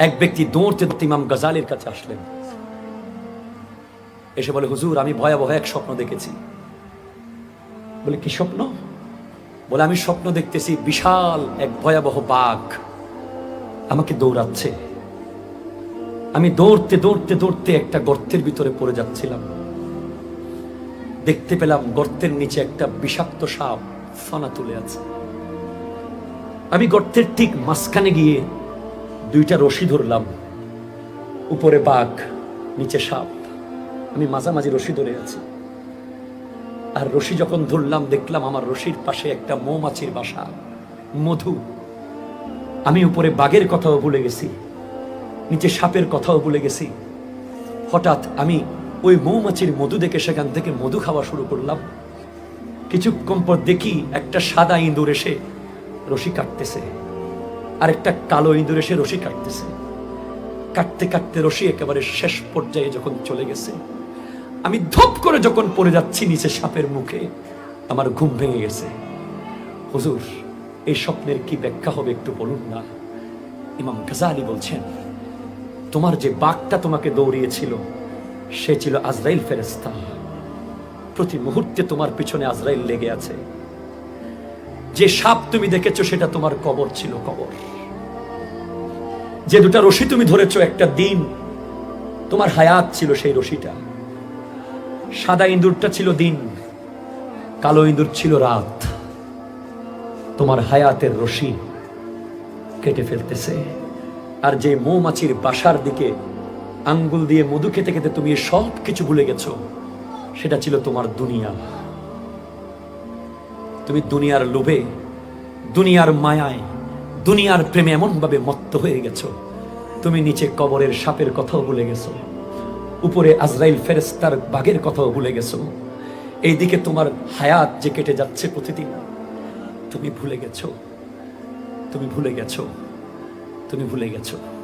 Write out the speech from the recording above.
এক ব্যক্তি দৌড়তে দৌড়তে ইমাম গাজালির কাছে আসলেন, এসে বলে, হুজুর আমি ভয়াবহ এক স্বপ্ন দেখেছি। বলে, কি স্বপ্ন? বলে, আমি স্বপ্ন দেখতেছি বিশাল এক ভয়াবহ বাঘ আমাকে দৌড়াচ্ছে। আমি দৌড়তে দৌড়তে দৌড়তে একটা গর্তের ভিতরে পড়ে যাচ্ছিলাম। দেখতে পেলাম গর্তের নিচে একটা বিষাক্ত সাপ ফানা তুলে আছে। আমি গর্তের ঠিক মাঝখানে গিয়ে দুইটা রশি ধরলাম, উপরে বাঘ, নিচে সাপ, আমি মাঝামাঝি রশি ধরে আছি। আর রশি যখন ধরলাম দেখলাম আমার রশির পাশে একটা মৌমাছির বাসা, মধু। আমি উপরে বাঘের কথাও ভুলে গেছি, নিচে সাপের কথাও ভুলে গেছি। হঠাৎ আমি ওই মৌমাছির মধু দেখে সেখান থেকে মধু খাওয়া শুরু করলাম। কিছুক্ষণ পর দেখি একটা সাদা ইঁদুর এসে রশি কাটতেছে, আর একটা কালো ইঁদুর এসে রশি কাটতেছে। কাটতে কাটতে রশি একেবারে শেষ পর্যায়ে যখন চলে গেছে, আমি ধপ করে যখন পড়ে যাচ্ছি নিচে সাপের মুখে, আমার ঘুম ভেঙে গেছে। হুজুর, এই স্বপ্নের কি ব্যাখ্যা হবে একটু বলুন না? ইমাম গাজালি বলছেন, তোমার যে বাঘটা তোমাকে দৌড়িয়েছিল সে ছিল আজরাইল ফেরেশতা। প্রতি মুহূর্তে তোমার পিছনে আজরাইল লেগে আছে। যে সাপ তুমি দেখেছো সেটা তোমার কবর ছিল, কবর। যে দুটা রশি তুমি ধরেছো, একটা দিন তোমার হায়াত ছিল সেই রশিটা। সাদা ইঁদুরটা ছিল দিন, কালো ইঁদুর ছিল রাত। তোমার হায়াতের রশি কেটে ফেলতেছে। আর যে মৌমাছির বাসার দিকে আঙ্গুল দিয়ে মধু খেতে খেতে তুমি সব কিছু ভুলে গেছো, সেটা ছিল তোমার দুনিয়া। তুমি দুনিয়ার লোভে, দুনিয়ার মায়ায়, দুনিয়ার প্রেমে এমন ভাবে মত্ত হয়ে গেছো, তুমি নিচে কবরের সাপের কথাও ভুলে গেছো, উপরে আজরাইল ফেরেশতার বাঘের কথাও ভুলে গেছো। এইদিকে তোমার হায়াত যে কেটে যাচ্ছে প্রতিদিন, তুমি ভুলে গেছো, তুমি ভুলে গেছো, তুমি ভুলে গেছো।